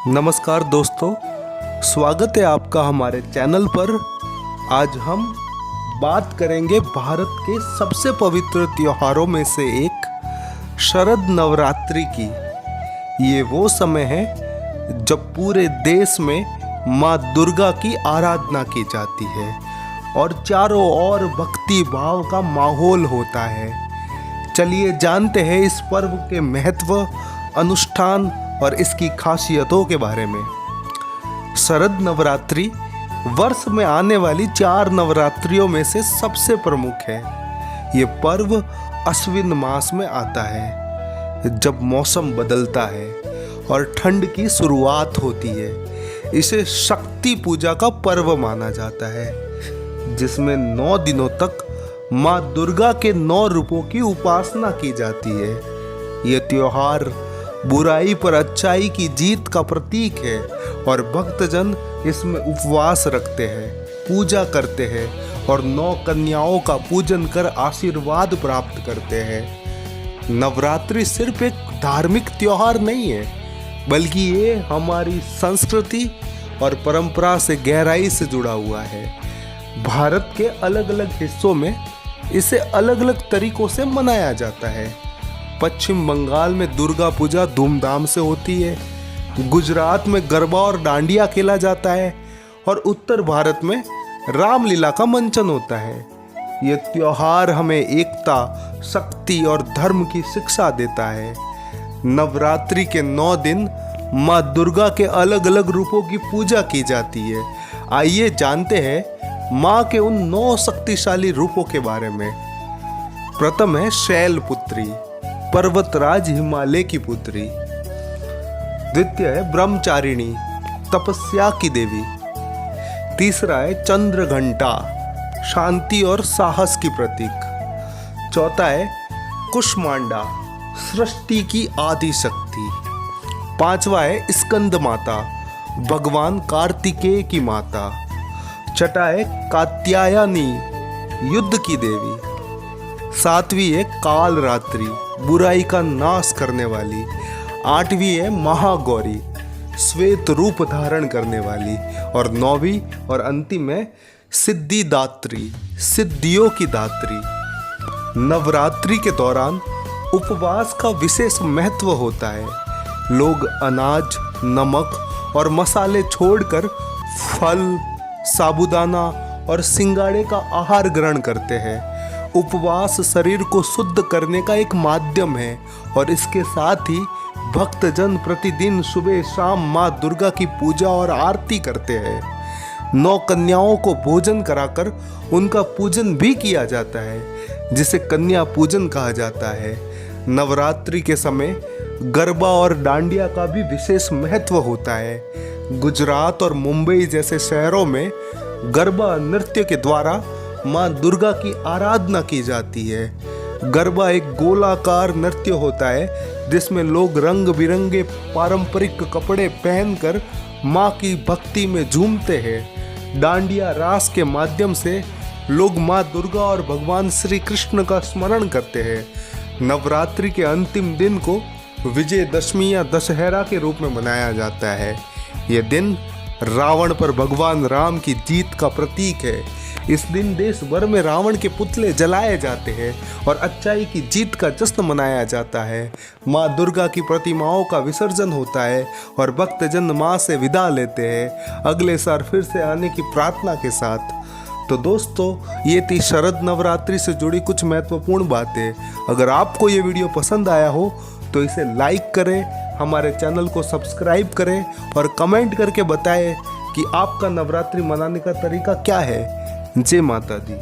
नमस्कार दोस्तों, स्वागत है आपका हमारे चैनल पर। आज हम बात करेंगे भारत के सबसे पवित्र त्योहारों में से एक शरद नवरात्रि की। ये वो समय है जब पूरे देश में माँ दुर्गा की आराधना की जाती है और चारों ओर भक्ति भाव का माहौल होता है। चलिए जानते हैं इस पर्व के महत्व, अनुष्ठान और इसकी खासियतों के बारे में। शरद नवरात्रि वर्ष में आने वाली 4 नवरात्रियों में से सबसे प्रमुख है। ये पर्व अश्विन मास में आता है, जब मौसम बदलता है और ठंड की शुरुआत होती है। इसे शक्ति पूजा का पर्व माना जाता है, जिसमें 9 दिनों तक माँ दुर्गा के 9 रूपों की उपासना की जाती है। ये त्योहार बुराई पर अच्छाई की जीत का प्रतीक है और भक्तजन इसमें उपवास रखते हैं, पूजा करते हैं और 9 कन्याओं का पूजन कर आशीर्वाद प्राप्त करते हैं। नवरात्रि सिर्फ एक धार्मिक त्योहार नहीं है, बल्कि ये हमारी संस्कृति और परंपरा से गहराई से जुड़ा हुआ है। भारत के अलग अलग हिस्सों में इसे अलग अलग तरीकों से मनाया जाता है। पश्चिम बंगाल में दुर्गा पूजा धूमधाम से होती है, गुजरात में गरबा और डांडिया खेला जाता है और उत्तर भारत में रामलीला का मंचन होता है। ये त्योहार हमें एकता, शक्ति और धर्म की शिक्षा देता है। नवरात्रि के 9 दिन माँ दुर्गा के अलग अलग रूपों की पूजा की जाती है। आइए जानते हैं माँ के उन 9 शक्तिशाली रूपों के बारे में। प्रथम है शैलपुत्री, पर्वतराज हिमालय की पुत्री। द्वितीय है ब्रह्मचारिणी, तपस्या की देवी। तीसरा है चंद्रघंटा, शांति और साहस की प्रतीक। चौथा है कुष्मांडा, सृष्टि की आदि शक्ति। पांचवा है स्कंद माता, भगवान कार्तिकेय की माता। छठा है कात्यायनी, युद्ध की देवी। सातवीं है कालरात्रि, बुराई का नाश करने वाली। 8वीं है महागौरी, श्वेत रूप धारण करने वाली। और 9वीं और अंतिम है सिद्धिदात्री, सिद्धियों की दात्री। नवरात्रि के दौरान उपवास का विशेष महत्व होता है। लोग अनाज, नमक और मसाले छोड़कर फल, साबूदाना और सिंगाड़े का आहार ग्रहण करते हैं। उपवास शरीर को शुद्ध करने का एक माध्यम है और इसके साथ ही भक्तजन प्रतिदिन सुबह शाम माँ दुर्गा की पूजा और आरती करते हैं। 9 कन्याओं को भोजन कराकर उनका पूजन भी किया जाता है, जिसे कन्या पूजन कहा जाता है। नवरात्रि के समय गरबा और डांडिया का भी विशेष महत्व होता है। गुजरात और मुंबई जैसे शहरों में गरबा नृत्य के द्वारा माँ दुर्गा की आराधना की जाती है। गरबा एक गोलाकार नृत्य होता है, जिसमें लोग रंग बिरंगे पारंपरिक कपड़े पहनकर माँ की भक्ति में झूमते हैं। डांडिया रास के माध्यम से लोग माँ दुर्गा और भगवान श्री कृष्ण का स्मरण करते हैं। नवरात्रि के अंतिम दिन को विजयदशमी या दशहरा के रूप में मनाया जाता है। यह दिन रावण पर भगवान राम की जीत का प्रतीक है। इस दिन देश भर में रावण के पुतले जलाए जाते हैं और अच्छाई की जीत का जश्न मनाया जाता है। माँ दुर्गा की प्रतिमाओं का विसर्जन होता है और भक्तजन माँ से विदा लेते हैं, अगले साल फिर से आने की प्रार्थना के साथ। तो दोस्तों, ये थी शरद नवरात्रि से जुड़ी कुछ महत्वपूर्ण बातें। अगर आपको ये वीडियो पसंद आया हो तो इसे लाइक करें, हमारे चैनल को सब्सक्राइब करें और कमेंट करके बताएं कि आपका नवरात्रि मनाने का तरीका क्या है। जय माता दी।